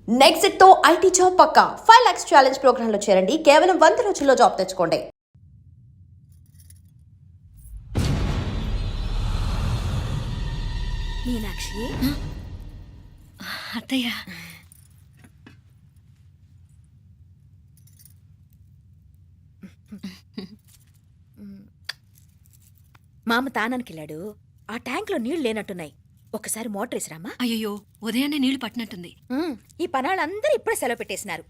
Next తో IT job పక్కా 5 lakhs challenge program లో చేరండి. కేవలం 100 రోజుల్లో జాబ్ తెచ్చుకోండి. మీనాక్షి అత్తయ్య మామ తానానికి వెళ్ళాడు. ఆ ట్యాంక్ లో నీళ్లు లేనట్టున్నాయి. ఒకసారి మోటార్ వేసిరామా. అయ్యో ఉదయాన్నే నీళ్లు పట్టినట్టుంది. ఈ పనాళ్ళందరూ ఇప్పుడే సెలవు పెట్టేసినారు.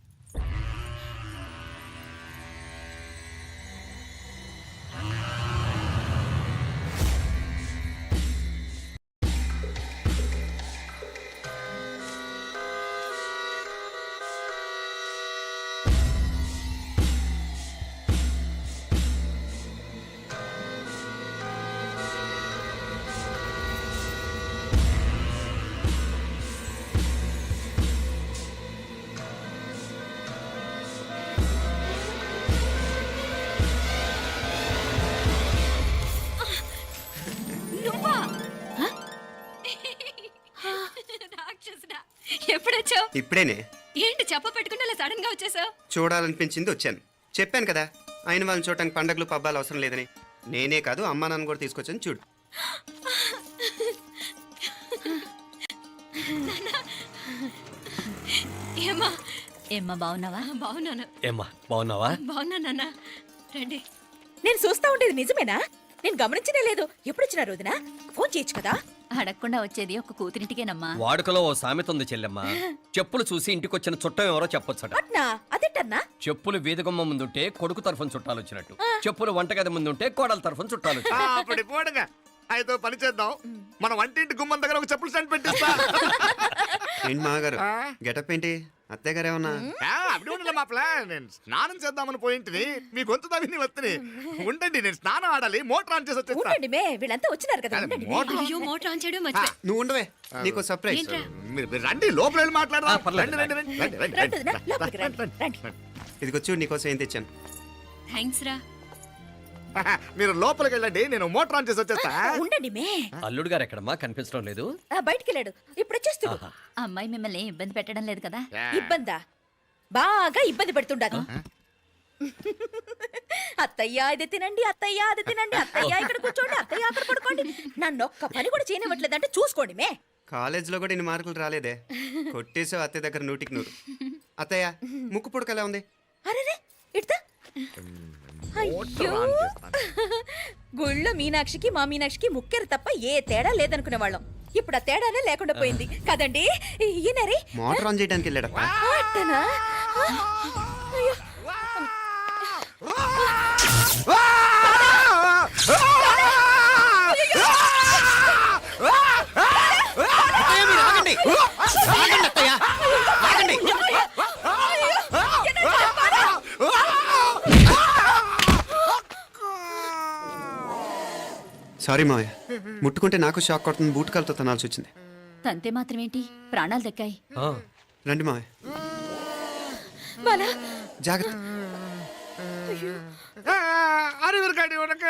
ఎప్పుడొచ్చావు? ఇప్పుడేనే. ఏంటి చెప్ప పెట్టుకుంటే అలా సడన్ గా వచ్చేసావు? చూడాలనిపించింది వచ్చాను. చెప్పాను కదా ఆయన వాళ్ళని చూడటానికి పండగలు పబ్బాలు అవసరం లేదని. నేనే కాదు అమ్మా నాన్న కూడా తీసుకొచ్చాను చూడు. ఏమ్మా బాగున్నావా? బాగున్నాను. ఏమ్మా బాగున్నావా? బాగున్నా నాన్న. రండి. నేను చూస్తా ఉండేది నిజమేనా? నేను గమనించనే లేదు. ఎప్పుడొచ్చినా రోజున ఫోన్ చేయొచ్చు కదా. అడగకుండా వచ్చేది ఒక కూతురింటికేనమ్మా. వాడుకలో ఓ సామెత ఉంది చెల్లెమ్మ. చెప్పులు చూసి ఇంటికొచ్చిన చుట్టం ఎవరో చెప్పొచ్చట. అట్నా? అదేంటన్నా? చెప్పులు వీధగుమ్మ ముందుంటే కొడుకు తరఫున చుట్టాలు వచ్చినట్టు, చెప్పులు వంటగది ముందుంటే కోడల తరఫున చుట్టాలు వచ్చినట్టు. అయితే పని చేద్దాం. మన వంటింటి గుమ్మం దగ్గర ఒక చెప్పులు స్టాండ్ పెట్టిస్తా. ఏంటి మాగారు గెటప్ ఏంటి? అత్తయ్య గారు ఏమన్నా? అప్పుడు ఉండలే మా ప్లాన్. నేను స్నానం చేద్దామని పోయింటిని, మీ గొంతు తవ్వి వస్తుంది. ఉండండి, నేను స్నానం ఆడాలి. మోటార్ ఆన్ చేసి వచ్చేస్తా. ఉండండి మే, వీళ్ళంతా వచ్చినారు కదా. ఉండండి మే. అయ్యో మోటార్ ఆన్ చేయడం మర్చిపోయా. నువ్వు ఉండవే, నీకు సర్ప్రైజ్. ఏంట్రా? మీరు రండి, లోపల వెళ్ళి మాట్లాడదాం. పర్లేదు. రండి, రండి, రండి, రండి, రండి వదినా, రండి, లోపలికి రండి, రండి. ఇదిగో చూడు నీకోసం ఏం తెచ్చాను. థ్యాంక్స్ రా. మీరు లోపలికి వెళ్ళండి, నేను మోటార్ ఆన్ చేసి వచ్చేస్తా. ఉండండి మే. అల్లుడు గారు ఎక్కడమ్మా? కనిపించడం లేదు. బయటికి వెళ్ళాడు. ఇప్పుడు వచ్చేస్తాడు. ఆహా. అమ్మాయి మిమ్మల్ని ఇబ్బంది పెట్టడం లేదు కదా? ఇబ్బందా? బాగా ఇబ్బంది పెడుతుండదు. అత్తయ్య ఇది తినండి, అత్తయ్య అది తినండి, అత్తయ్య ఇక్కడ కూర్చోండి, అత్తయ్య అక్కడ పడుకోండి. నన్ను ఒక్క పని కూడా చేయనివ్వట్లేదంటే చూసుకోండి మే. కాలేజీలో కూడా ఇన్ని మార్కులు రాలేదే. కొట్టేసావు అత్తయ్య దగ్గర 100కి 100. అత్తయ్య ముక్కు పుడక ఎలా ఉంది? అరే ఇడతా. అయ్యో, గుళ్ళో మీనాక్షికి మా మీనాక్షికి ముక్కెరు తప్ప ఏ తేడా లేదనుకునే వాళ్ళం. ఇప్పుడు ఆ తేడానే లేకుండా పోయింది కదండి. ఈయనరే మోటార్ ఆన్ చేయడానికి వెళ్ళాడప్ప. అట్టనా? అయ్యో. సారీ మావయ్య, ముట్టుకుంటే నాకు షాక్ కొడుతుంది. బూటకాలతో తనాల్సి వచ్చింది. తంతే మాత్రమేంటి, ప్రాణాలు దక్కాయి. ఆ, రండి మావయ్య, బాలా, జాగ్రత్త. అరివిరకండి, ఉనక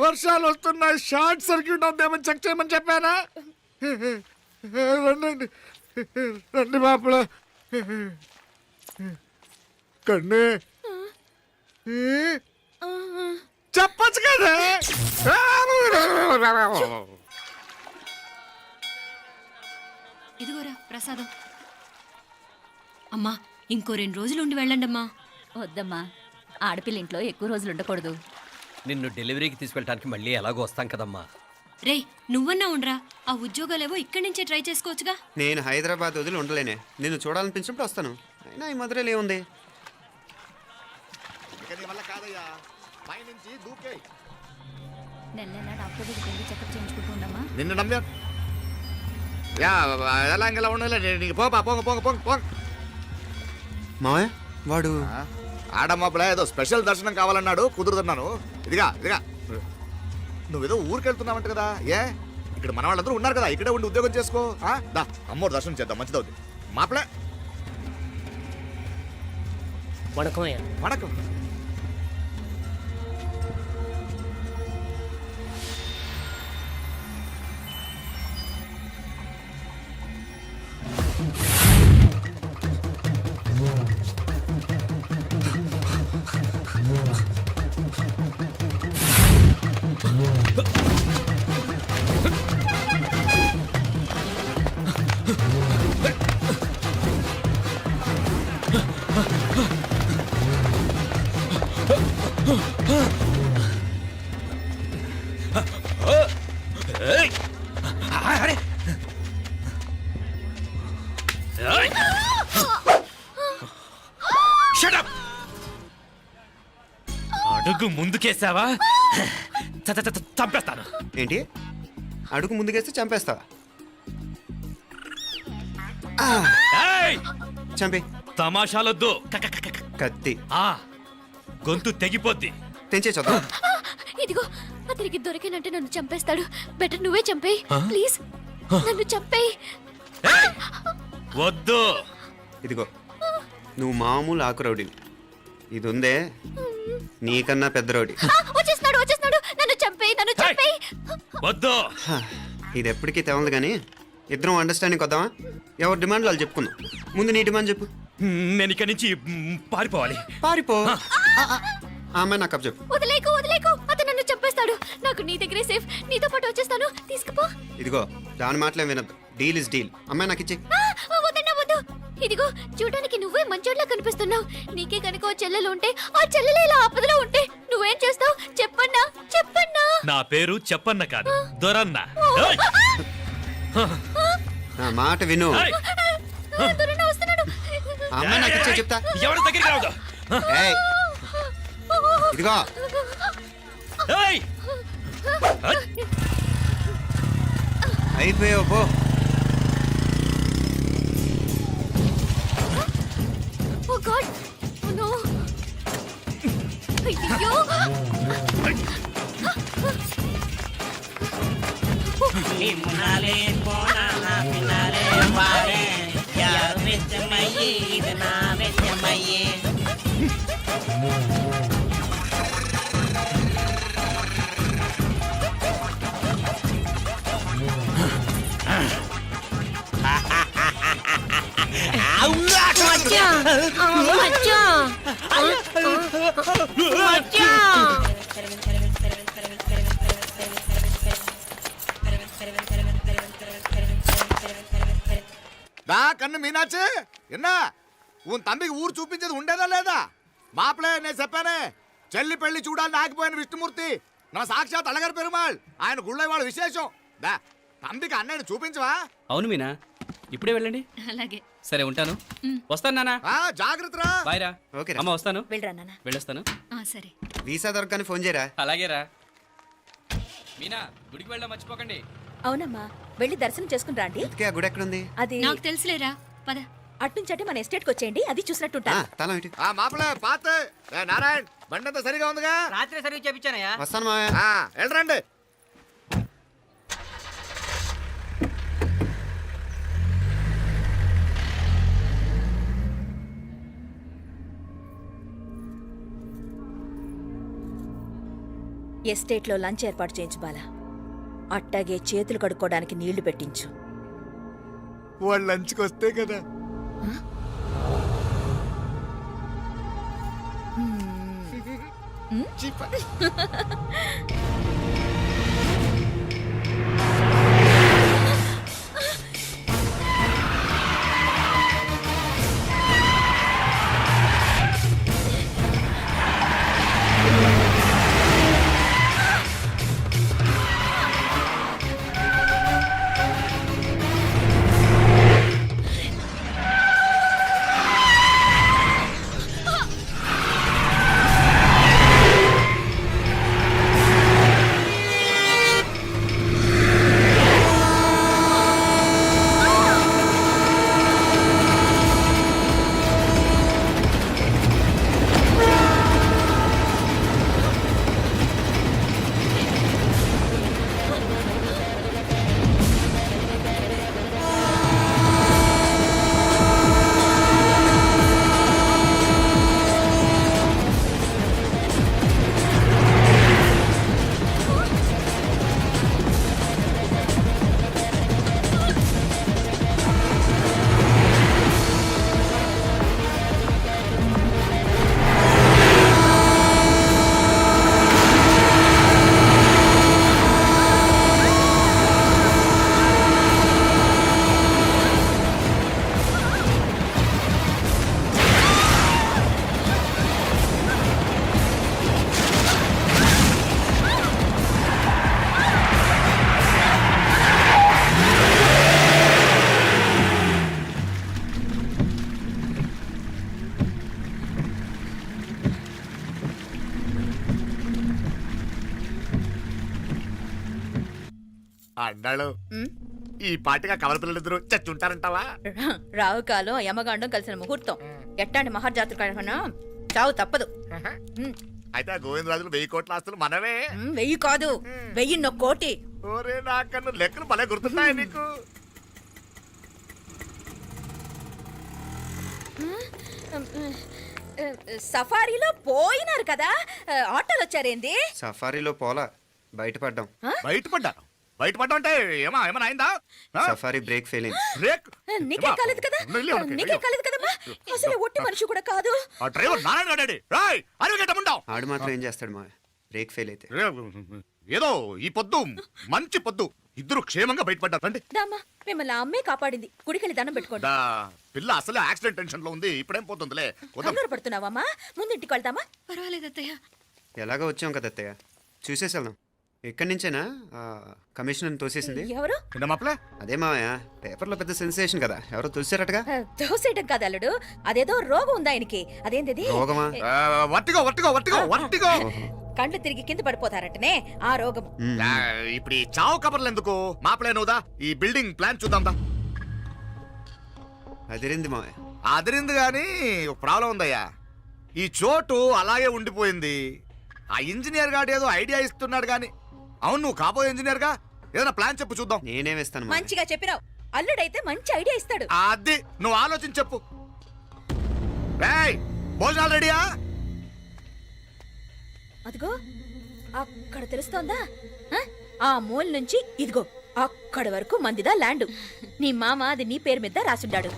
వర్షాలు వస్తున్నాయి. షార్ట్ సర్క్యూట్ అవుతామని చెక్ చేయమని చెప్పానా? రండి రండి మాపల. కన్నే చెప్పచ్చు కదా. ఇదిగోరా ప్రసాదం. అమ్మా ఇంకో 2 రోజులు ఉండి వెళ్ళండి అమ్మా. వద్దమ్మా, ఆడపిల్ల ఇంట్లో ఎక్కువ రోజులు ఉండకూడదు. నిన్ను డెలివరీకి తీసుకెళ్ళడానికి మళ్ళీ ఎలాగో వస్తాం కదమ్మా. రే నువ్వన్నా ఉండరా, ఆ ఉద్యోగాలేవో ఇక్కడి నుంచే ట్రై చేసుకోవచ్చుగా. నేను హైదరాబాద్ వదిలి ఉండలేనే. నిన్ను చూడాలనిపించినప్పుడు వస్తాను. అయినా ఈ మధురలో ఏముంది? వల్ల కాదయ్యా, పైనుంచి దూకే. నెల నెల డాక్టర్ దగ్గరికి వెళ్ళి చెకప్ చేయించుకుంటూ ఉండమ్మా. నిన్ను నమ్మా. యా ఎలా ఇంకెలా ఉండాలి. నీకు పోపా, పోంగ పోంగ పోంగ పోంగ. మావయ్య వాడు ఆడమ్మప్పుడే ఏదో స్పెషల్ దర్శనం కావాలన్నాడు, కుదురుతున్నాను. ఇదిగా నువ్వేదో ఊరికెళ్తున్నావంట కదా. ఏ ఇక్కడ మన వాళ్ళందరూ ఉన్నారు కదా, ఇక్కడే ఉండి ఉద్యోగం చేసుకో. దా అమ్మోరు దర్శనం చేద్దాం, మంచిదవుద్ది. మాపలే వణకం. ఏయ్! అరే! ఏయ్! Shut up! అడుగు ముందుకేసావా చంపేస్తాను. ఏంటి అడుగు ముందుకేస్తే చంపేస్తావా? ఏయ్! చంపి. తమాషాలొద్దు. కత్తి ఆ గొంతు తెగిపోద్ది. తెంచే చూద్దాం. ఇదిగో అతనికి దొరికినంటే నన్ను చంపేస్తాడు. బెటర్ నువ్వే చంపేయి ప్లీజ్. నన్ను చంపేయి. ఏయ్! వద్దు. ఇదిగో నువ్వు మామూలు ఆకు రౌడీవి. ఇది ఉందే నీకన్నా పెద్ద రౌడీ. వచ్చేస్తున్నాడు. నన్ను చంపేయి. వద్దు. హ, ఇది ఎప్పటికీ తెవలదు కానీ ఇద్దరం అండర్స్టాండింగ్ వద్దామా? ఎవరి డిమాండ్ వాళ్ళు చెప్పుకుందాం. ముందు నీ డిమాండ్ చెప్పు. నేను ఇక్కడి నుంచి పారిపోవాలి. పారిపో. ఆ అమ్మాయి నాకు చెప్పు. వదిలేకు. అతను నన్ను చంపేస్తాడు. నాకు నీ దగ్గరే సేఫ్. నీతో పాటు వచ్చేస్తాను. తీసుకుపో. ఇదిగో దాని మాటలే వినద్దు. Deal is deal. అమ్మాయి నాకు ఇచ్చే. వద్దు. ఇదిగో చూడడానికి నువ్వే మంచోడ్లా కనిపిస్తున్నావు. నీకే కనుక ఓ చెల్లెలు ఉంటే ఆ చెల్లెలు ఇలా ఆపదలో ఉంటే నువ్వేం చేస్తావు? చెప్పన్నా. నా పేరు చెప్పన్న కాదు, దొరన్న. ఏయ్! నా మాట విను. ఏయ్! దొరన్న వస్తున్నాడు. ఆ అమ్మాయి నాకు ఇచ్చే చెప్తా. ఎవరి దగ్గరికి రావద్దు. ఏయ్, ఇదిగో ఏయ్! అయిపోయావు పో. Oh God. Oh no. అయ్యో. ನಿಮ್ಮನಾಲೆ ಕೋಣ ಪಿನಾಲೆ ಬಾರೆ ಯಾರು ಮೆಚ್ಚಮಯ್ಯೆ ಇದು ನಾ ಮೆಚ್ಚಮಯ್ಯೆ దా కన్ను మీనాచి ఎన్న ఉన్ తమ్మికి ఊరు చూపించేది ఉండేదా లేదా? మాపలే నేను చెప్పానే చెల్లి పెళ్లి చూడాలని ఆగిపోయిన విష్ణుమూర్తి నా సాక్షాత్ అలగారి పెరుమాళ్ ఆయన గుళ్ళ వాళ్ళ విశేషం. దా తమ్మికి అన్నయ్యని చూపించవా? అవును మీనా, ఇప్పుడే వెళ్ళండి. అలాగే. సరే ఉంటాను. వస్తాను నాన్న. జాగ్రత్తరా. బాయ్ రా. ఓకే రా. అమ్మ వస్తాను. వెళ్ళరా నాన్న. వెళ్ళొస్తాను. సరే. వీసా దొరకని ఫోన్ చేయరా. అలాగే రా. మీనా, గుడికి వెళ్ళడం మర్చిపోకండి. అవునమ్మా, వెళ్ళి దర్శనం చేసుకుని రండి. ఇంతకీ ఆ గుడి ఎక్కడుంది? అది నాకు తెలుసులేరా. పద. అట్నుంచంటే మన ఎస్టేట్కి వచ్చేయండి, అది చూసినట్టుంటా. తల ఇటు. మాపలే పాత నారాయణ్ బండంతా సరిగా ఉందిగా? రాత్రి సర్వీస్ చేయించానయ్యా. వస్తాను మావయ్య. వెళ్ళరండి. ఎస్టేట్లో లంచ్ ఏర్పాటు చేయించు బాలా. అట్టాగే చేతులు కడుక్కోవడానికి నీళ్లు పెట్టించు. వాళ్ళు లంచ్కి వస్తే కదా. అన్నాడు ఉమ్, ఈ పాటిగా కవల పిల్లలిద్దరూ చచ్చుంటారంటావా? రావు కాలం యమగాండం కలిసిన ముహూర్తం ఎట్టాంటి మహర్జాతృ కన్నా చావు తప్పదు. ఉమ్, అయితే ఆ గోవిందరాజులు 1000 కోట్ల ఆస్తులు మనమే. 1000 కాదు 1001 కోటి. ఓరే నాకన్ను లెక్కలు భలే గుర్తున్నాయి నీకు. సఫారీలో పోయినారు కదా, ఆటోలు వచ్చారేంది? సఫారీలో పోలా బయటపడ్డాం. బయటపడ్డా అంటే ఏమైనా అయిందా? ఆ? సఫారీ బ్రేక్ ఫెయిల్ అయింది. బ్రేక్? నీకే కాలేదు కదా, నిల్లు, నిల్లు. నీకే కాలేదు కదమ్మా. అసలు ఒట్టి మనిషి కూడా కాదు. ఆ డ్రైవర్ నారాయణ గాడి రాయ్ అరగటముండావు. ఆడు మాత్రం ఏం చేస్తాడు మా బ్రేక్ ఫెయిల్ అయితే. ఏదో ఈ పొద్దు మంచి పొద్దు ఇద్దరు క్షేమంగా బయటపడ్డారు. రండి. దామ్మా మిమ్మల్ని ఆ అమ్మే కాపాడింది. గుడికెళ్ళి దండం పెట్టుకోండి. దా, పిల్ల అసలే యాక్సిడెంట్ టెన్షన్ లో ఉంది. ఇప్పుడేం పోతుందిలే. వద్దాం. కంగారు పడుతున్నావమ్మా, ముందు ఇంటికి వెళ్తామా? పర్వాలేదు అత్తయ్య. ఎలాగో వచ్చాం కదా అత్తయ్య, చూసేసి వెళ్దాం. ఎక్కడి నుంచేనా కమిషనర్ తోసేసింది? ఎవరు? ఏంటా మాప్లే? అదే మావయ్య, పేపర్లో పెద్ద సెన్సేషన్ కదా, ఎవరో తోసారటగా. దోసేయటం కాదు అల్లుడు, అదేదో రోగం ఉంది ఆయనకి. అదేంటిది? రోగమా? వర్టిగో. కండ్లు తిరిగి కింద పడిపోతారటనే ఆ రోగం. ఇప్పుడు ఈ చావు కబర్లు ఎందుకు? మాప్లే నువ్వుదా ఈ బిల్డింగ్ ప్లాన్ చూద్దాందా. అదిరింది మావయ్య. అదిరింది గాని ఒక ప్రాబ్లం ఉందయ్యా. ఈ చోటు అలాగే ఉండిపోయింది. ఆ ఇంజనీర్ గాడు ఏదో ఐడియా ఇస్తున్నాడు గాని. అవును, నువ్వు కాబోయే ఇంజనీర్ గా ఏదైనా ప్లాన్ చెప్పు చూద్దాం. నేనే వేస్తాను మావయ్య. మంచిగా చెప్పినావు. అల్లుడైతే మంచి ఐడియా ఇస్తాడు. అది నువ్వు ఆలోచించి చెప్పు. రేయ్, భోజనాలు రెడీయా? అదిగో అక్కడ తెలుస్తోందా? ఆ మూల నుంచి ఇదిగో అక్కడ వరకు మందిదా ల్యాండ్. నీ మామ అది నీ పేరు మీద రాసుండాడు.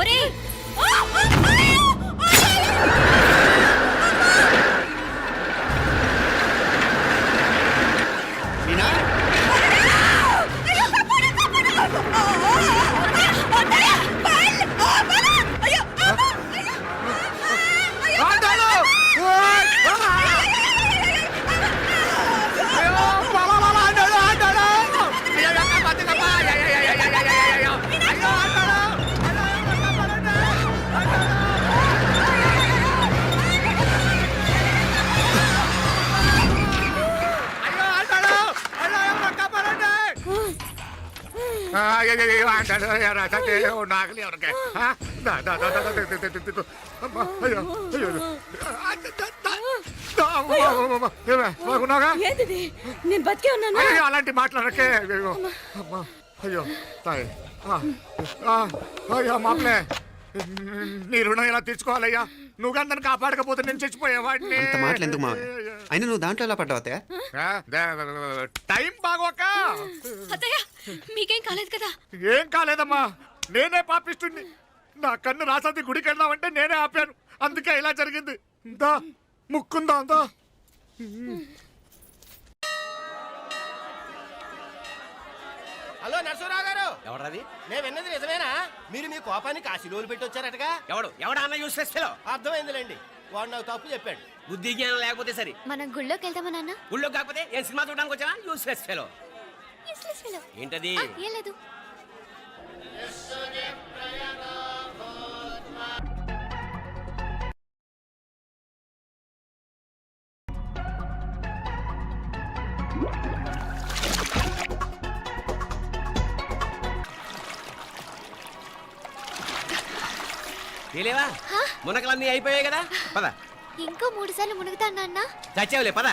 ఒరేయ్! మీనా? ఆండాలు! ఓయ్! అయ్యో, ఆండాలు! అయ్యో, కాపాడుతమ్మా! అయ్యో, ఆండాలు! ఏంటిది? నేను బతికే ఉన్నాను. అలాంటి మాట్లాడకే. అయ్యో తాయ్. అయ్యో మాప్లే, నీ రుణం ఎలా తీర్చుకోవాలయ్యా? నువ్వు అందరిని కాపాడకపోతే నేను చచ్చిపోయేవాడిని. అంత మాటలు ఎందుకు మావయ్య? అయినా నువ్వు దాంట్లో ఎలా పడ్డావు అత్తయ్య? టైం బాగోక. అత్తయ్య మీకేం కాలేదు కదా? ఏం కాలేదమ్మా, నేనే పాపిస్తుంది. నా కన్ను రాసాది గుడికి వెళ్దామంటే నేనే ఆపాను. అందుకే ఇలా జరిగింది. దా ముక్కుందా దా. హలో నరసరావు గారు, ఎవరది? నేను విన్నది నిజమేనా? మీరు మీ కోపానికి కాశీలోలు పెట్టి వచ్చారటగా? ఎవడన్నా యూస్లెస్ ఫెలో. అర్థమైందిలేండి, వాడు నాకు తప్పు చెప్పాడు. బుద్ధి జ్ఞానం లేకపోతే సరే. మనం గుళ్ళోకి వెళ్దామా నాన్న? ఊళ్ళో కాకపోతే ఏం సినిమా చూడడానికి వచ్చావా? Useless fellow. Useless fellow. ఏంటది? ఏం లేదు. తెలియవా? మునకలన్నీ అయిపోయాయి కదా, పద. ఇంకో 3 సార్లు మునుగుతాను నాన్న. చచ్చావులే, పద.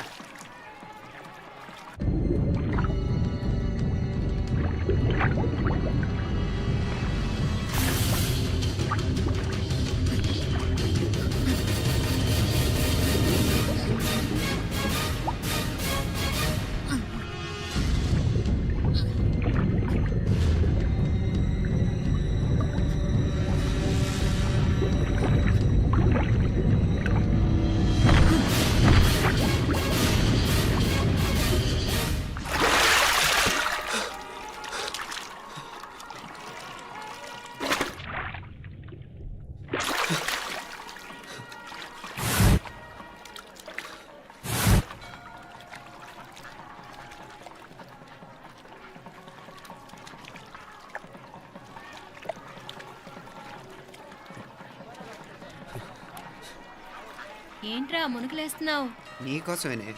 ఏంట్రా మునుకులేస్తున్నావు? నీకోసమేనే,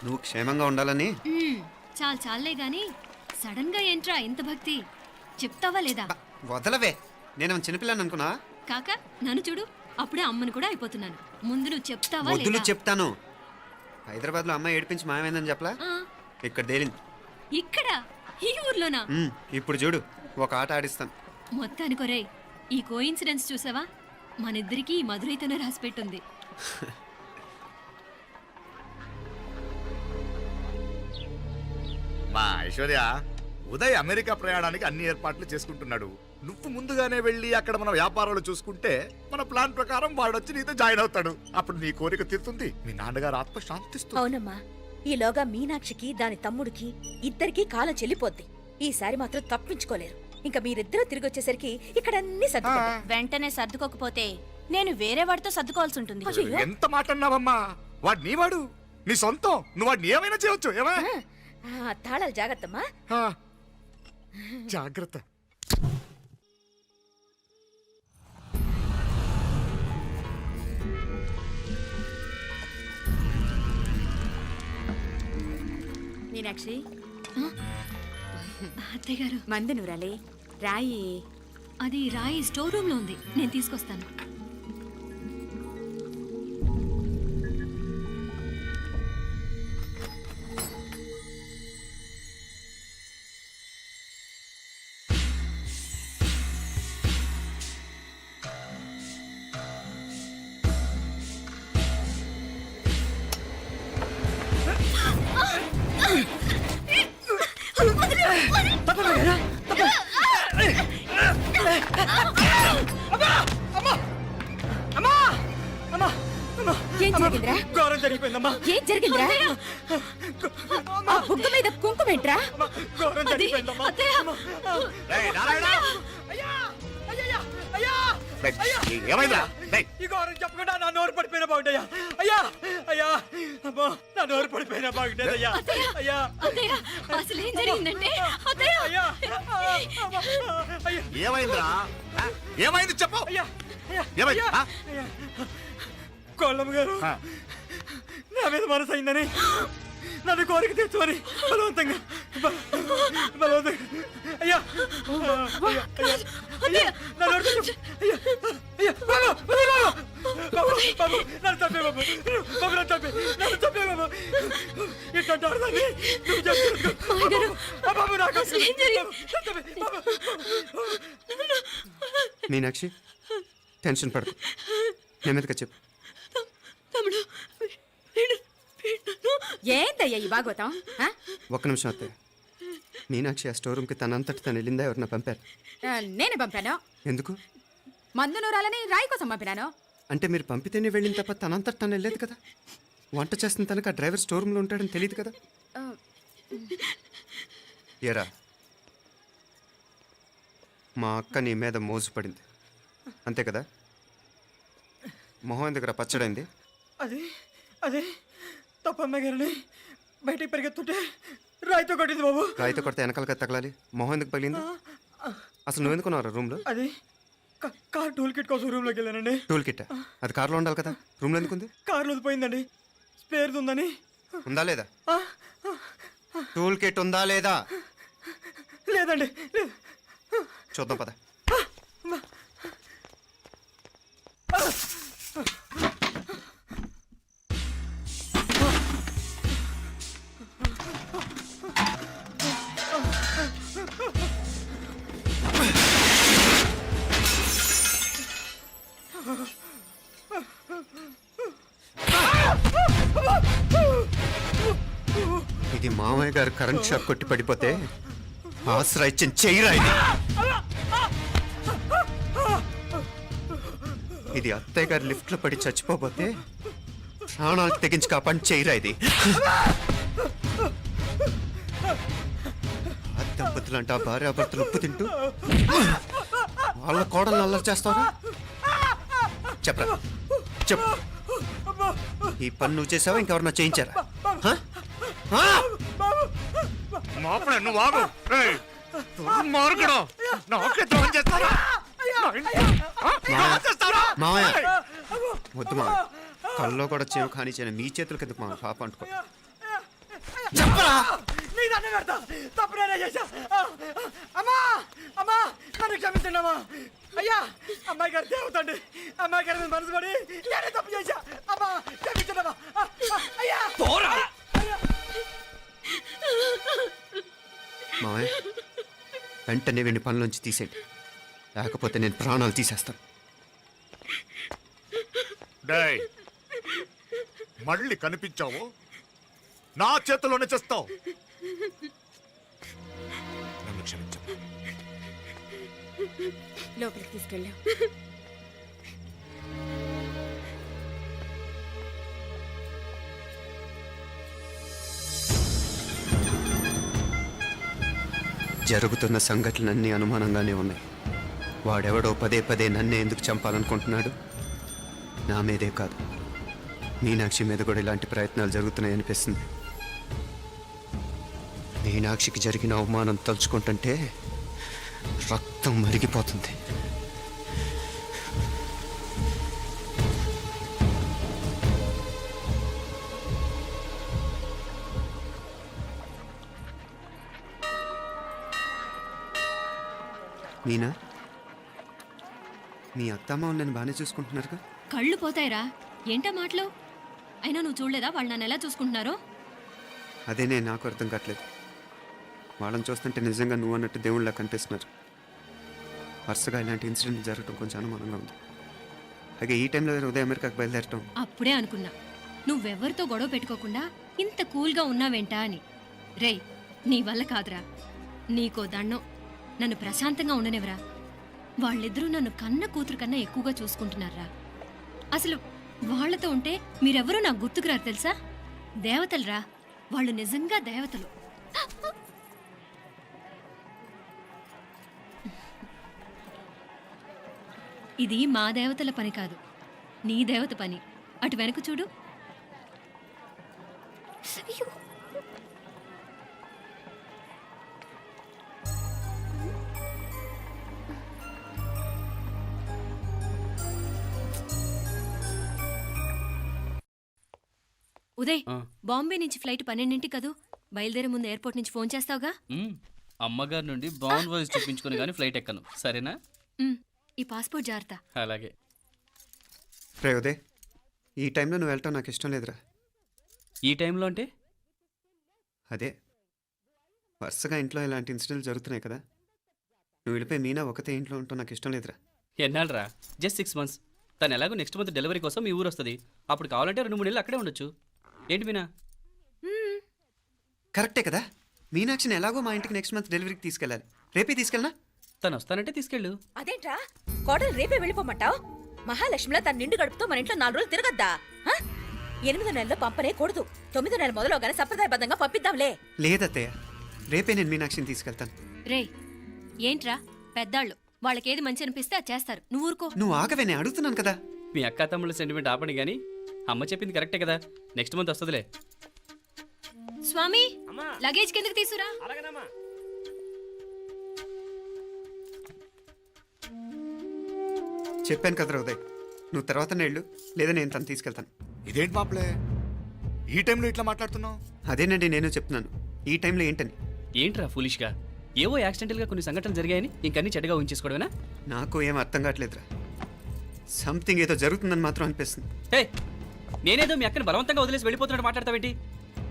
నువ్వు క్షేమంగా ఉండాలని. చాలే గాని సడన్ గా ఏంట్రా ఇంత భక్తి? చెప్తావా లేదా? వదలవే, నేను చిన్నపిల్లని అనుకున్నా. కాక నన్ను చూడు, అప్పుడే అమ్మని కూడా అయిపోతున్నాను. ముందు నువ్వు చెప్తావా వద్దులు లేదా? చెప్తాను. హైదరాబాద్లో అమ్మాయి ఏడిపించి మాయమైందని చెప్పలా, ఆ, ఇక్కడ తేలింది. ఇక్కడ ఈ ఊర్లోనా? ఇప్పుడు చూడు, ఒక ఆట ఆడిస్తాను. మొత్తానికి ఒరేయ్, ఈ కోయిన్సిడెన్స్ చూసావా? మనిద్దరికి ఈ మధురైతోనే రాసి పెట్టుంది. మా ఐశ్వర్య, ఉదయ్ అమెరికా ప్రయాణానికి అన్ని ఏర్పాట్లు చేసుకుంటున్నాడు. నువ్వు ముందుగానే వెళ్ళి అక్కడ మన వ్యాపారాలు చూసుకుంటే మన ప్లాన్ ప్రకారం వాడొచ్చి నీతో జాయిన్ అవుతాడు. అప్పుడు నీ కోరిక తీరుతుంది, మీ నాన్నగారు ఆత్మ శాంతిస్తుంది. అవునమ్మా, ఈలోగా మీనాక్షికి దాని తమ్ముడికి ఇద్దరికి కాలం చెల్లిపోద్ది. ఈసారి మాత్రం తప్పించుకోలేరు. ఇంకా మీరిద్దరూ తిరిగి వచ్చేసరికి ఇక్కడ అన్ని సర్దుకుంటాయి. వెంటనే సర్దుకోకపోతే నేను వేరే వాడితో సర్దుకోవాల్సి ఉంటుంది. ఎంత మాట అన్నావమ్మా? వాడు నీ వాడు, నీ సొంతం. నువ్వు వాడిని ఏమైనా చేయొచ్చు. ఏమా తాళాలు జాగ్రత్తమ్మా. జాగ్రత్త. మీనాక్షి, అత్తయ్య గారు, మందు నూరాలి, రాయి. అది రాయి స్టోర్ రూమ్ లో ఉంది, నేను తీసుకొస్తాను. ఏం జరిగిందిరా? ఘోరం జరిగిపోయిందమ్మా. ఏం జరిగిందిరా? ఆ బుగ్గ మీద కుంకుమేంట్రా? ఘోరం జరిగిపోయిందమ్మా. రేయ్, నారాయణ! రేయ్, ఏమైందిరా? రేయ్, ఈ ఘోరం చెప్పకుండా నా నోరు పడిపోయినా బాగుంటాయా? అయ్యా అయ్యా, అమ్మా, నా నోరు పడిపోయినా బాగుండేది. అయ్యా అయ్యా అత్తయ్య, అసలు ఏం జరిగిందంటే అత్తయ్య, అయ్యా అయ్యా ఏమైందిరా? ఏమైంది చెప్పు. అయ్యా అయ్యా ఏమైంది? ఆ? కోళ్ళమ్మ గారు ఆ. నా మీద మనసు అయిందని నన్ను కోరిక తెచ్చుకొని బలవంతంగా అయ్యా అయ్యా అయ్యా నా నోరు తెచ్చు. అయ్యా అయ్యా బాబు బాబు బాబు నన్ను చంపే బాబు బాబు నన్ను చంపే బాబు ఇట్లాంటి ఆడదాన్ని నువ్వు చెప్తున్నావు బాబు. నాకు మీనాక్షి, టెన్షన్ పడకు, నెమ్మదిగా చెప్పు. ఏందయ్యా ఈ భాగవతం? ఒక్క నిమిషం అత్తయ్య. మీనాక్షి ఆ స్టోర్ రూమ్కి తనంతటి తను వెళ్ళిందా, ఎవరన్నా పంపారు? నేనే పంపాను. ఎందుకు? మందు నూరాలని రాయి కోసం పంపినాను. అంటే మీరు పంపితేనే వెళ్ళిన తప్ప తనంతటి తను వెళ్ళలేదు కదా. వంట చేస్తున్న తనకు ఆ డ్రైవర్ స్టోర్ రూమ్లో ఉంటాడని తెలియదు కదా. ఏరా, మా అక్క నీ మీద మోజు పడింది అంతే కదా. మొహం దగ్గర పచ్చడైంది. అది అదే తప్పమ్మ గారిని బయటికి పరిగెత్తుంటే రాయితో కొట్టింది బాబు. రాయితో కొడితే వెనకాలగా తగలాలి. మొహం ఎందుకు పగిలింది? అసలు నువ్వెందుకున్నావు రూమ్లో? అది కార్ టూల్ కిట్ కోసం రూమ్లోకి వెళ్ళానండి. టూల్ కిట్ అది కార్లో ఉండాలి కదా, రూమ్లో ఎందుకుంది? కార్లో పోయిందండి, స్పేర్ ఉందని. ఉందా లేదా? టూల్ కిట్ ఉందా లేదా లేదండి, లేదు. చూద్దాం పద. ఇది మామయ్య గారు కరెంట్ షాక్ కొట్టి పడిపోతే ఆశ్రయించిన చెయ్యిరా ఇది. ఇది అత్తయ్య గారు లిఫ్ట్ లో పడి చచ్చిపోతే ప్రాణాలు తెగించి కాపాడి చెయ్యిరా ఇది. ఆ దంపతులంట భార్యాభర్తలు ఉప్పు తింటూ వాళ్ళ కోడలు అల్లరి చేస్తారా? చెప్పరా, చెప్పు. ఈ పని నువ్వు చేసావా, ఇంకెవరన్నా చేయించారా? మాపడే నువ్వు ఆగు. రేయ్, మార్గడం నాకే ద్రోహం చేస్తారా? మావయ్య వద్దు మావయ్య, కల్లో కూడా చేవు కానిచ్చిన మీ చేతులకి ఎందుకు మా పాప అంటుకో నీ దండం పెడతా తప్పు నేనే చేశా అమ్మా అమ్మా నన్ను క్షమించండి అమ్మా అయ్యా అమ్మాయి గారు దేవుతండి అమ్మాయి గారి మీద మనసు పడి నేనే తప్పు చేశా అమ్మా క్షమించండి అమ్మా అయ్యా మావయ్య వెంటనే వీడిని పనిలోంచి తీసేయండి లేకపోతే నేను ప్రాణాలు తీసేస్తాను డేయ్ మళ్ళీ కనిపించావు నా చేతిలోనే చేస్తావు నన్ను క్షమించు లోపలికి తీసుకెళ్ళాం. జరుగుతున్న సంఘటనలన్నీ అనుమానంగానే ఉన్నాయి వాడెవడో పదే పదే నన్నే ఎందుకు చంపాలనుకుంటున్నాడు నా మీదే కాదు మీనాక్షి మీద కూడా ఇలాంటి ప్రయత్నాలు జరుగుతున్నాయి అనిపిస్తుంది మీనాక్షికి జరిగిన అవమానం తలుచుకుంటుంటే రక్తం మరిగిపోతుంది మీనా మీ అత్తమ్మ నన్ను బాగానే చూసుకుంటున్నారుగా కళ్ళు పోతాయిరా ఏంటా మాటలు అయినా నువ్వు చూడలేదా వాళ్ళు నన్ను ఎలా చూసుకుంటున్నారో అదేనే నాకు అర్థం కావట్లేదు వాళ్ళని చూస్తుంటే నిజంగా నువ్వు అన్నట్టు దేవుళ్ళ కనిపిస్తున్నారు వరుసగా ఇలాంటి ఇన్సిడెంట్ జరగడం కొంచెం అనుమానంగా ఉంది అలాగే ఈ టైంలో ఉదయం అమెరికాకు బయలుదేరటం అప్పుడే అనుకున్నా నువ్వెవరితో గొడవ పెట్టుకోకుండా ఇంత కూల్గా ఉన్నావేంటా అని రేయ్ నీ వల్ల కాదురా నీకో దండం నన్ను ప్రశాంతంగా ఉండనివరా వాళ్ళిద్దరూ నన్ను కన్న కూతురు కన్నా ఎక్కువగా చూసుకుంటున్నారా అసలు వాళ్లతో ఉంటే మీరెవరూ నాకు గుర్తుకురారు తెలుసా దేవతలరా వాళ్ళు నిజంగా దేవతలు ఇది మా దేవతల పని కాదు నీ దేవత పని అటు వెనక చూడు ఉదయ్ బాంబే నుంచి ఫ్లైట్ 12 కదూ బయలుదేరే ముందు ఎయిర్పోర్ట్ నుంచి ఫోన్ చేస్తావుగా అమ్మగారి నుండి బాండ్ వాయిస్ చూపించుకుని కానీ ఫ్లైట్ ఎక్కను సరేనా ఈ పాస్పోర్ట్ జాగ్రత్త అలాగే రే ఉదయ్ ఈ టైంలో నువ్వు వెళ్ళటం నాకు ఇష్టం లేదురా ఈ టైంలో అంటే అదే వరుసగా ఇంట్లో ఇలాంటి ఇన్సిడెంట్లు జరుగుతున్నాయి కదా నువ్వు వెళ్ళిపోయి మీనా ఒకతే ఇంట్లో ఉంటావు నాకు ఇష్టం లేదురా ఎన్నాళ్ళరా జస్ట్ 6 months తను ఎలాగో నెక్స్ట్ మంత్ డెలివరీ కోసం మీ ఊరు వస్తుంది అప్పుడు కావాలంటే 2-3 నెలలు అక్కడే ఉండొచ్చు ఏంటి మీనా కరెక్టే కదా మీనాక్షిని ఎలాగో మా ఇంటికి నెక్స్ట్ మంత్ డెలివరీకి తీసుకెళ్ళాలి రేపే తీసుకెళ్ళనా తను వస్తానంటే తీసుకెళ్ళు అదేంట్రా కోడలు రేపే వెళ్ళిపోమంటావు మహాలక్ష్మిలా తన నిండు గడుపుతో మన ఇంట్లో 4 రోజులు తిరగద్దా 8వ నెలలో పంపనే కూడదు 9వ నెల మొదలుగానే సంప్రదాయబద్ధంగా పంపిద్దాంలే లేదత్తయ్య రేపే నేను మీనాక్షిని తీసుకెళ్తాను రేయ్ ఏంట్రా పెద్దాళ్ళు వాళ్ళకేది మంచి అనిపిస్తే అది చేస్తారు నువ్వు ఊరుకో నువ్వు ఆగవే నేను అడుగుతున్నాను కదా మీ అక్క తమ్ముళ్ళ సెంటిమెంట్ ఆపండి కానీ అమ్మ చెప్పింది కరెక్టే కదా నెక్స్ట్ మంత్ వస్తుందిలే స్వామి లగేజ్ కిందకి తీసురా చెప్పాను కదరా ఉదయ్ నువ్వు తర్వాత నేళ్ళు లేదా నేను తను తీసుకెళ్తాను ఇదేంటి మాప్లే ఈ టైంలో ఇట్లా మాట్లాడుతున్నావు అదేనండి నేను చెప్తున్నాను ఈ టైంలో ఏంటని ఏంట్రా ఫులిష్గా ఏవో యాక్సిడెంటల్గా కొన్ని సంఘటనలు జరిగాయని ఇంకన్నీ చెడ్డగా ఊహించేసుకోవడమేనా నాకు ఏం అర్థం కావట్లేదురా సంథింగ్ ఏదో జరుగుతుందని మాత్రం అనిపిస్తుంది హే నేనేదో మీ అక్కని బలవంతంగా వదిలేసి వెళ్ళిపోతున్నట్టు మాట్లాడతావేంటి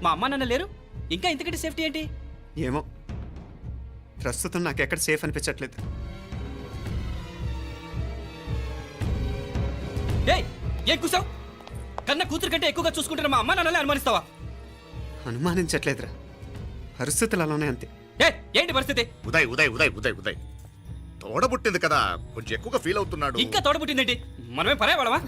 మా అమ్మ నాన్న లేరు ఇంకా ఇంతకంటే సేఫ్టీ ఏంటి ఏమో ప్రస్తుతం నాకు ఎక్కడ సేఫ్ అనిపించట్లేదు ఏయ్ ఏం కూసావు కన్న కూతురు కంటే ఎక్కువగా చూసుకుంటున్న మా అమ్మ నాన్నలే అనుమానిస్తావా అనుమానించట్లేదురా పరిస్థితులు అలానే అంతే ఏ ఏంటి పరిస్థితి ఉదయ్ ఉదయ్ ఉదయ్ ఉదయ్ ఉదయ్ తోడబుట్టింది కదా కొంచెం ఎక్కువగా ఫీల్ అవుతున్నాడు ఇంకా తోడబుట్టిందేంటి మనమే పరాయవాడవా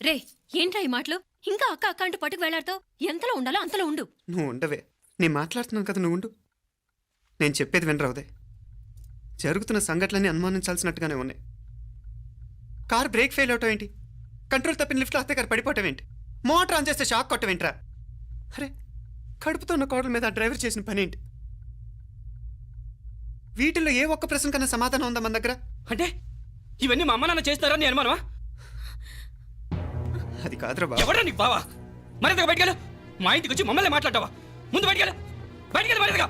రే ఏంట్రా ఈ మాటలు ఇంకా అక్క అక్క అంటూ పట్టుకు వెళ్లాడుతావు ఎంతలో ఉండాలో అంతలో ఉండు నువ్వు ఉండవే నేను మాట్లాడుతున్నాను కదా నువ్వు ఉండు నేను చెప్పేది వినరా ఉదయ్ జరుగుతున్న సంఘటనలన్నీ అనుమానించాల్సినట్టుగానే ఉన్నాయి కార్ బ్రేక్ ఫెయిల్ అవటం ఏంటి కంట్రోల్ తప్పిన లిఫ్ట్లో అత్తే గారు పడిపోవటం ఏంటి మోటార్ ఆన్ చేస్తే షాక్ కొట్టం ఏంట్రా అరే కడుపుతో ఉన్న కోడల మీద ఆ డ్రైవర్ చేసిన పని ఏంటి వీటిల్లో ఏ ఒక్క ప్రశ్న కన్నా సమాధానం ఉందా మన దగ్గర అంటే ఇవన్నీ మా అమ్మ నాన్న చేస్తారా నీ అనుమానమా అది కాదురా బాబు. ఎవడా నీకు బావా? మరింతగా బయటకెళ్ళు. మా ఇంటికి వచ్చి మమ్మల్ని మాట్లాడతావా? ముందు బయటకెళ్ళు, బయటకెళ్ళు మరింతగా.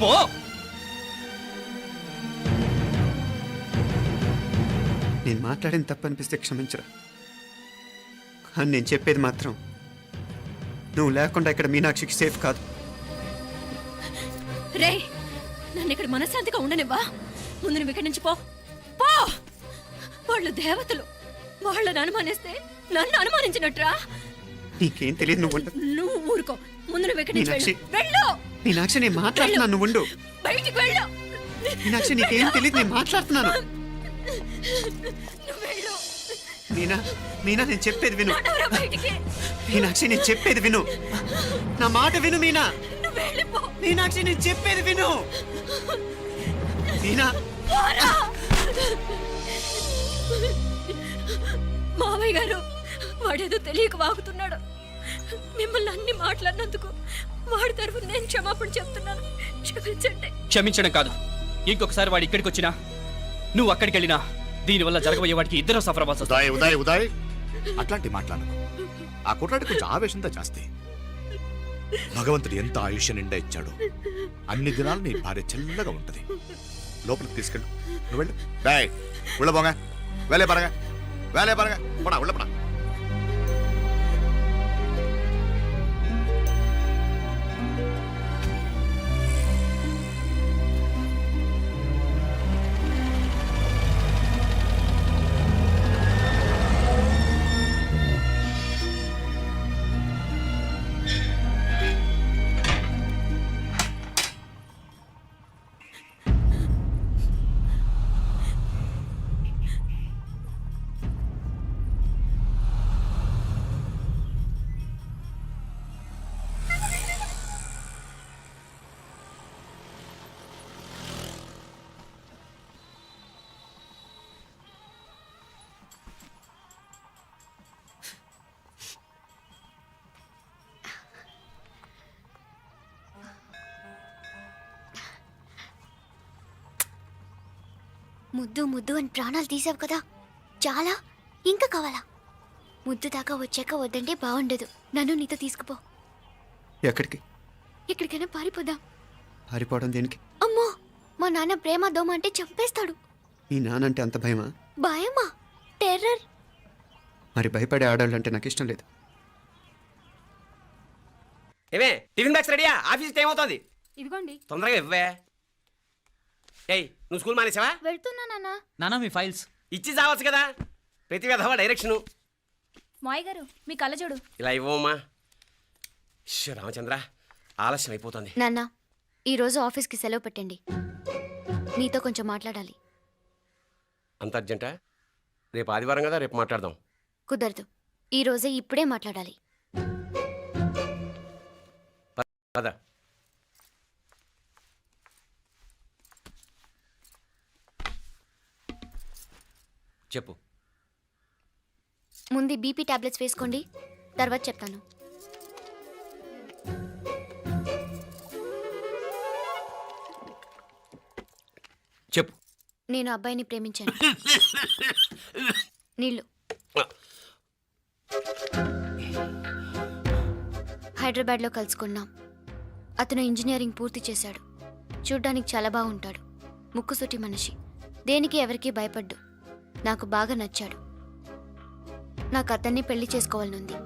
పో. నేను మాట్లాడిన తప్పు అనిపిస్తే క్షమించరా, కానీ నేను చెప్పేది మాత్రం నువ్వు లేకుండా ఇక్కడ మీనాక్షికి సేఫ్ కాదు. రే నన్ను ఇక్కడ మనశ్శాంతిగా ఉండనివ్వా. ముందు నువ్వు ఇక్కడి నుంచి పో పో. వాళ్ళు దేవతలు, వాళ్ళని అనుమానిస్తే నన్ను అనుమానించినట్రా. నీకేం తెలియదు, నువ్వు ఉండు. నువ్వు ఊరుకో. ముందు నువ్వు ఇక్కడి నుంచి మీనాక్షి. వెళ్ళు. మీనాక్షి నేను మాట్లాడుతున్నాను, నువ్వు ఉండు. బయటికి వెళ్ళు. మీనాక్షి నీకేం తెలియదు, నేను మాట్లాడుతున్నాను. నువ్వు వెళ్ళు. మీనా నేను చెప్పేది విను. నడవరా బయటికి. మీనాక్షి నేను చెప్పేది విను, నా మాట విను మీనా. నువ్వు వెళ్ళిపో. మీనాక్షి నేను చెప్పేది విను. మీనా పోరా. మావయ్య గారు వాడేదో తెలియక వాగుతున్నాడు. మిమ్మల్ని అన్ని మాట్లాడినందుకు వాడి తరఫున నేను క్షమాపణ చెప్తున్నాను. క్షమించండి. క్షమించడం కాదు, ఇంకొకసారి వాడు ఇక్కడికి వచ్చినా నువ్వు అక్కడికి వెళ్ళినా దీనివల్ల జరగబోయే వాడికి ఇద్దరు సఫర్ అవ్వాల్సి వస్తుంది. ఉదయ్ ఉదయ్ ఉదయ్ అట్లాంటి మాట్లాడకు. ఆ కుట్రాడి కొంచెం ఆవేశంతో జాస్తి. భగవంతుడు ఎంత ఆయుష్య నిండా ఇచ్చాడు. అన్ని దినాలు నీ భార్య చల్లగా ఉంటది. లోపలికి తీసుకెళ్ళు, నువ్వు వెళ్ళు. డాయ్ ఉళ్ళ పోగా, వేలే పరగా, వేలే పరగా, పడా ఉళ్ళ పడా. ముద్దు ముద్దు అని ప్రాణాలు తీసావు కదా, చాలా ఇంకా కావాలా? ముద్దు దాకా వచ్చాక వద్దంటే బాగుండదు. నన్ను నీతో తీసుకుపో. ఎక్కడికి? ఎక్కడికైనా పారిపోదాం. పారిపోవడం దేనికి? అమ్మో, మా నాన్న ప్రేమ దోమ అంటే చంపేస్తాడు. మీ నానంటే అంత భయమా? భయమా? టెర్రర్. మరి భయపడే ఆడాలంటే నాకు ఇష్టం లేదు. ఏమే టిఫిన్ బ్యాగ్స్ రెడీయా? ఆఫీస్ టైం అవుతుంది. ఇదిగోండి. తొందరగా ఇవ్వే. ఏయ్ నువ్వు స్కూల్ మానేసావా? వెళ్తున్నా నాన్న. నానా మీ ఫైల్స్ ఇచ్చి చావచ్చు కదా. ప్రతి విధవా డైరెక్షను. మాయ్ గారు మీ కళ్ళజోడు. ఇలా ఇవ్వమ్మా. రామచంద్ర ఆలస్యం అయిపోతుంది. నాన్న, ఈరోజు ఆఫీస్కి సెలవు పెట్టండి. నీతో కొంచెం మాట్లాడాలి. అంత అర్జెంటా? రేపు ఆదివారం కదా, రేపు మాట్లాడదాం. కుదరదు, ఈరోజే ఇప్పుడే మాట్లాడాలి. పద. చెప్పు. ముందు బీపీ టాబ్లెట్స్ వేసుకోండి, తర్వాత చెప్తాను. చెప్పు. నేను అబ్బాయిని ప్రేమించాను. నీళ్ళు. హైదరాబాద్లో కలుసుకున్నాం. అతను ఇంజనీరింగ్ పూర్తి చేశాడు. చూడ్డానికి చాలా బాగుంటాడు. ముక్కుసూటి మనిషి. దేనికి ఎవరికీ భయపడ్డు. నాకు బాగా నచ్చాడు. నాకు అతన్ని పెళ్లి చేసుకోవాలనుంది.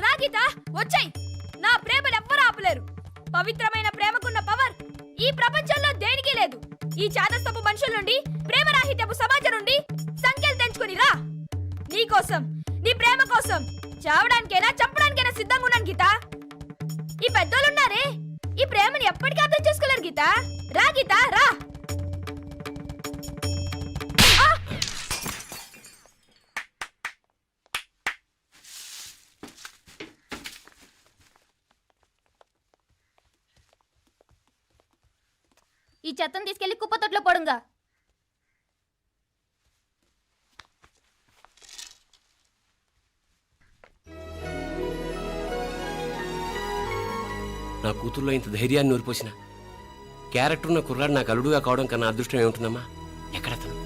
రా గీత, వచ్చాయి. నా ప్రేమను ఎవ్వరూ ఆపలేరు. పవిత్రమైన ప్రేమకున్న పవర్ ఈ ప్రపంచంలో దేనికి లేదు. ఈ చాదస్తపు మనుషుల నుండి, ప్రేమరాహిత్యపు సమాజం నుండి సంఖ్యలు తెంచుకుని రా. నీ కోసం, నీ ప్రేమ కోసం చావడానికైనా చంపడానికైనా సిద్ధంగా ఉన్నాను గీత. ఈ పెద్దోళ్ళున్నారే, ఈ ప్రేమని ఎప్పటికీ అర్థం చేసుకోలేరు గీత. రా గీత, రా. ఈ చెత్తను తీసుకెళ్లి కుప్పతొట్లో పొడుంగా. నా కూతుర్లో ఇంత ధైర్యాన్ని నూరిపోసిన క్యారెక్టర్ ఉన్న కుర్రాడు నాకు అల్లుడుగా కావడం కన్నా అదృష్టం ఏముంటుందమ్మా? ఎక్కడ అతను?